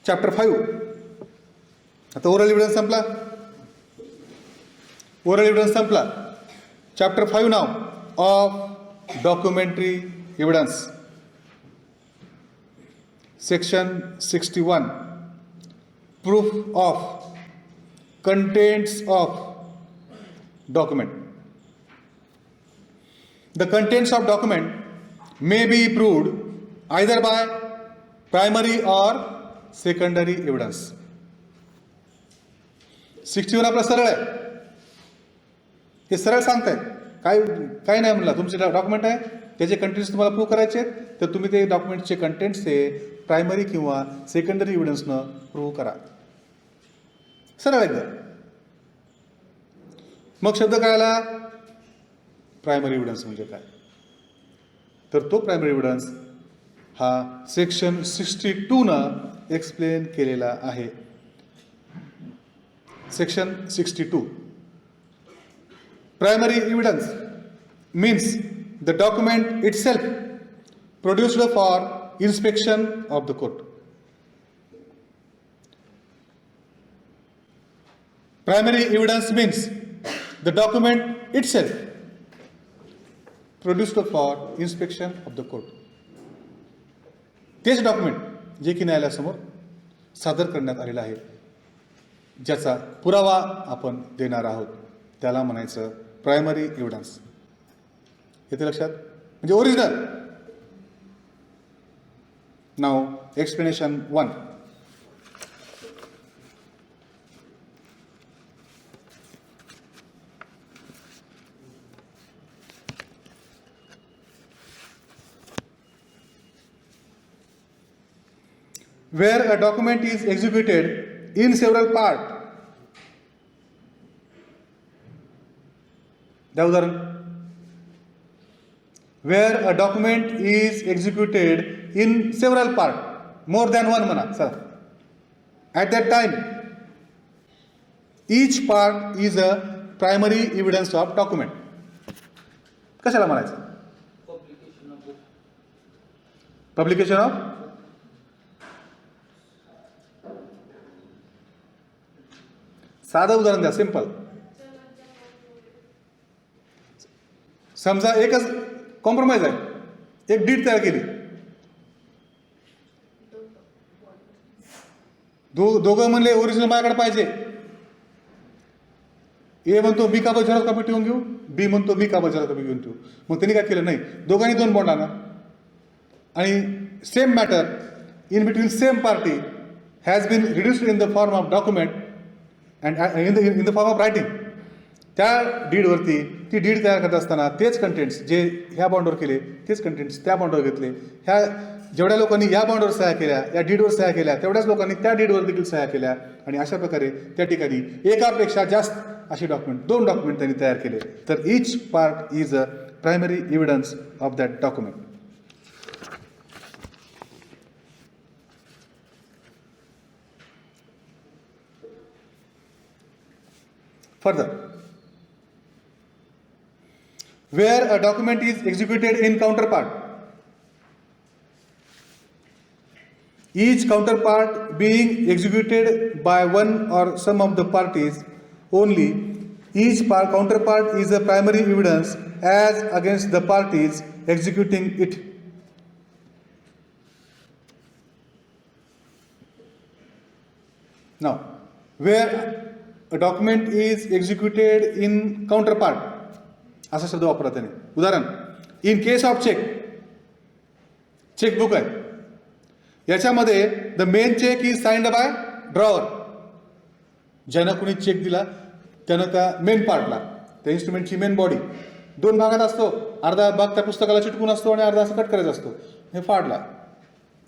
Chapter 5. आता oral evidence संपला. Oral evidence संपला. Chapter 5 now of documentary evidence. Section 61 proof of contents of document. The contents of document may be proved either by primary or secondary evidence. 61 आपला सरळ आहे. हे सरळ सांगताय. काय नाही म्हणलं, तुमचे डॉक्युमेंट आहे, त्याचे कंटेंट्स तुम्हाला प्रूव्ह करायचे आहेत, तर तुम्ही ते डॉक्युमेंटचे कंटेंट्स हे प्रायमरी किंवा सेकंडरी एव्हिडन्सनं प्रूव्ह करा. सरळ एकदम. मग शब्द काय आला? प्रायमरी एव्हिडन्स म्हणजे काय? तर तो प्रायमरी एव्हिडन्स हा सेक्शन 62 एक्सप्लेन केलेला आहे. Section 62. Primary evidence means the document itself produced for inspection of the court. Primary evidence means the document itself produced for inspection of the court. तेच document जे की न्यायालयासमोर सादर करण्यात आलेलं आहे, ज्याचा पुरावा आपण देणार आहोत, त्याला म्हणायचं प्रायमरी एव्हिडन्स. येते लक्षात? म्हणजे original. Now explanation 1. Where a document is executed in several parts. द्या उदाहरण. Where a document is executed in several parts, more than one म्हणा sir. At that time, each part is a primary evidence of document. कशाला म्हणायचं? Publication of साधं उदाहरण द्या, simple. समजा एकच कॉम्प्रोमाइज आहे, एक डीड तयार केली, दोघं म्हणले ओरिजिनल माझ्याकडे पाहिजे. ए म्हणतो मी का बजारात कॉपी ठेवून घेऊ, बी म्हणतो मी का बजारात कॉपी घेऊन ठेवू. मग त्यांनी काय केलं? नाही, दोघांनी 2 बॉन्ड आणा आणि same matter in between same party has been reduced in the form of document and in the form of writing. त्या डीडवरती ती डीड तयार करत असताना तेच कंटेंट्स जे ह्या बॉन्डवर केले, तेच कंटेंट्स त्या बॉन्डवर घेतले. ह्या जेवढ्या लोकांनी या बॉन्डवर सह्या केल्या, या डीडवर सह्या केल्या, तेवढ्याच लोकांनी त्या डीडवर देखील सह्या केल्या. आणि अशा प्रकारे त्या ठिकाणी एकापेक्षा जास्त असे डॉक्युमेंट, 2 डॉक्युमेंट त्यांनी तयार केले. तर each part is a primary evidence of that document. Further, where a document is executed in counterpart, each counterpart being executed by one or some of the parties only, each counterpart is a primary evidence as against the parties executing it. Now, where a document is executed in counterpart, असा शब्द वापरला त्याने. उदाहरण, in case of chequebook आहे, याच्यामध्ये the main cheque is signed by drawer. ज्यानं कोणी check दिला त्यानं त्या मेन पार्टला, त्या इन्स्ट्रुमेंटची मेन बॉडी 2 भागात असतो. अर्धा भाग त्या पुस्तकाला चिटकून असतो आणि अर्धा असं कट करायचा असतो. हे फाडला,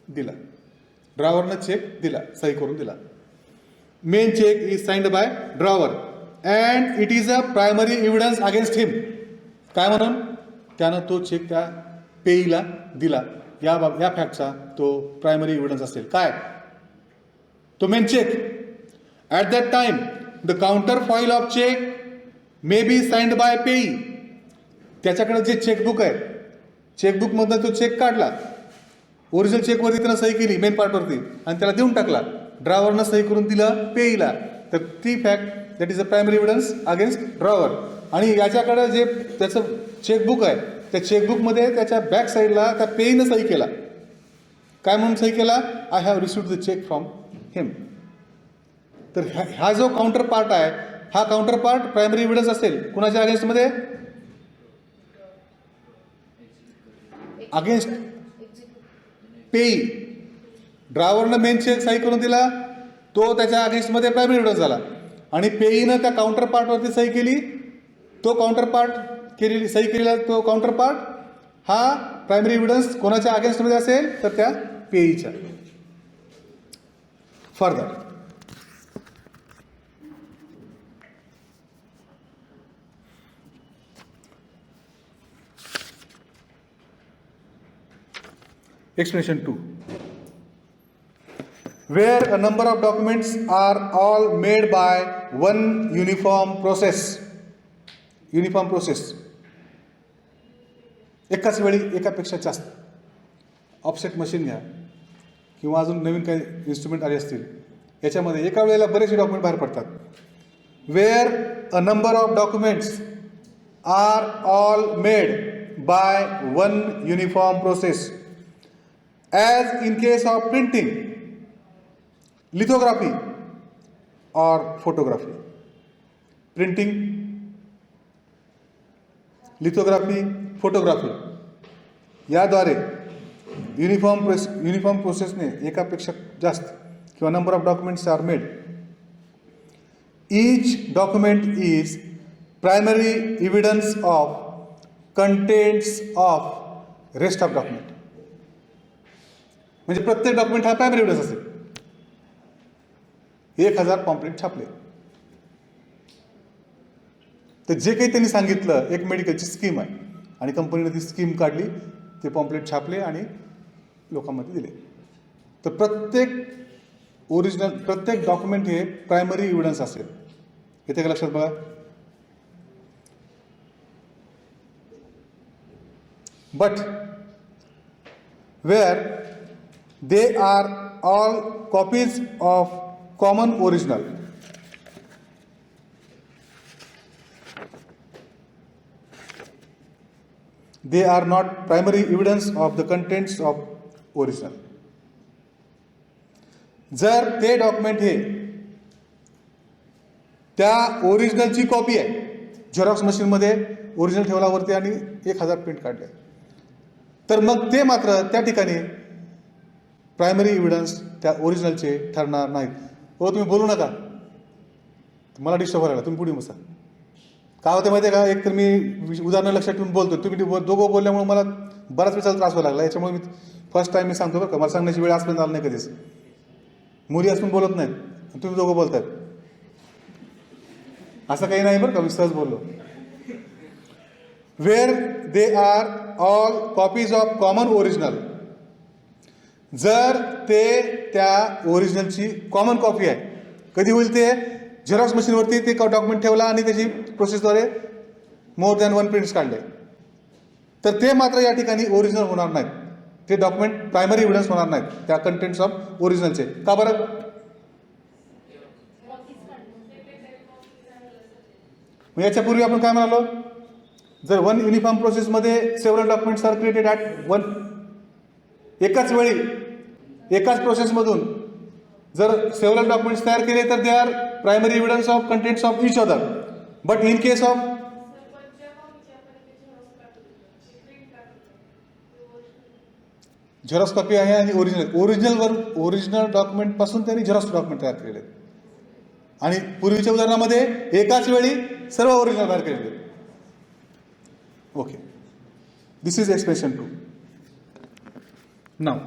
दिला, ड्रॉवरनं चेक दिला, सही करून दिला. Main cheque is signed by drawer and it is a primary evidence against him. काय म्हणून? त्यानं तो चेक त्या पेईला दिला, या फॅक्टचा तो प्रायमरी एव्हिडन्स असेल. काय? तो main cheque. At that time the counterfoil of cheque may be signed by payee. त्याच्याकडे जे चेकबुक आहे, चेकबुकमधनं तो चेक काढला, ओरिजिनल चेकवरती त्यानं सही केली मेन पार्टवरती आणि त्याला देऊन टाकला. ड्रावरनं सही करून दिलं पेईला, तर ती fact that is a primary evidence against drawer. आणि याच्याकडे जे त्याचं चेकबुक आहे, त्या चेकबुकमध्ये त्याच्या बॅक साईडला त्या पेईनं सही केला. काय म्हणून सही केला? I have received the cheque from him. तर हा जो काउंटर पार्ट आहे, हा काउंटर पार्ट प्रायमरी एव्हिडन्स असेल कुणाच्या अगेन्स्टमध्ये? अगेन्स्ट पेई. ड्रायव्हरनं मेन चेक सही करून दिला, तो त्याच्या अगेन्स्टमध्ये प्रायमरी एव्हिडन्स झाला. आणि पेईनं त्या काउंटर पार्टवरती सही केली, तो काउंटर पार्ट सही केलेला तो काउंटर पार्ट हा प्रायमरी एव्हिडन्स कोणाच्या अगेन्स्टमध्ये असेल? तर त्या पेईच्या. Further explanation 2. Where a number of documents are all made by one uniform process. Uniform process, एकाच वेळी एकापेक्षा जास्त. ऑफसेट मशीन घ्या किंवा अजून नवीन काही इन्स्ट्रुमेंट आले असतील, याच्यामध्ये एका वेळेला बरेचसे डॉक्युमेंट बाहेर पडतात. Where a number of documents are all made by one uniform process, as in case of printing, lithography or photography. Printing, lithography, photography याद्वारे युनिफॉर्म प्रोसेसने एकापेक्षा जास्त किंवा number of documents are made. Each document is primary evidence of contents of rest of document. म्हणजे प्रत्येक document हा primary evidence असेल. 1000 pamphlet छापले, तर जे काही त्यांनी सांगितलं, एक मेडिकलची स्कीम आहे आणि कंपनीने ती स्कीम काढली, ते पॉम्पलेट छापले आणि लोकांमध्ये दिले. तर प्रत्येक डॉक्युमेंट हे प्रायमरी एव्हिडन्स असेल. येते का लक्षात? बघा, but where they are all copies of common original, they are not primary evidence of the contents of original. जर ते डॉक्युमेंट हे त्या ओरिजिनलची कॉपी आहे, झेरॉक्स मशीनमध्ये ओरिजिनल ठेवल्यावरती आणि 1000 प्रिंट काढले, तर मग ते मात्र त्या ठिकाणी प्रायमरी एव्हिडन्स त्या ओरिजिनलचे ठरणार नाहीत. हो, तुम्ही बोलू नका, मला डिस्टर्ब व्हायला, तुम्ही पुढे बसा. काय होतं माहिती आहे का, एक तर मी उदाहरणं लक्षात ठेवून बोलतो, तुम्ही दोघं बोलल्यामुळे मला बराच वेळचा त्रास व्हायला लागला. याच्यामुळे मी फर्स्ट टाईम मी सांगतो बरं का, मला सांगण्याची वेळ आजपर्यंत आली नाही कधीच. मुली असून बोलत नाहीत, तुम्ही दोघं बोलतायत, असं काही नाही बरं का, मी सहज बोललो. Where they are all copies of common original, जर ते त्या ओरिजिनलची कॉमन कॉपी आहे. कधी होईल ते? झेरॉक्स मशीनवरती ते डॉक्युमेंट ठेवला आणि त्याची प्रोसेसद्वारे मोर दॅन 1 प्रिंट्स काढले, तर ते मात्र या ठिकाणी ओरिजिनल होणार नाहीत. ते डॉक्युमेंट प्रायमरी एव्हिडन्स होणार नाहीत त्या कंटेंट्स ऑफ ओरिजिनलचे. का बरं? याच्यापूर्वी आपण काय म्हणालो, जर वन युनिफॉर्म प्रोसेसमध्ये several documents are created at one, एकाच वेळी एकाच प्रोसेसमधून जर सेव्हरल डॉक्युमेंट्स तयार केले तर they are primary evidence of contents of each other. But in case of Xerox copy आहे आणि ओरिजिनल डॉक्युमेंट पासून त्यांनी झेरॉक्स डॉक्युमेंट तयार केलेले आणि पूर्वीच्या उदाहरणामध्ये एकाच वेळी सर्व ओरिजिनल तयार केलेले. Okay, this is expression 2. Now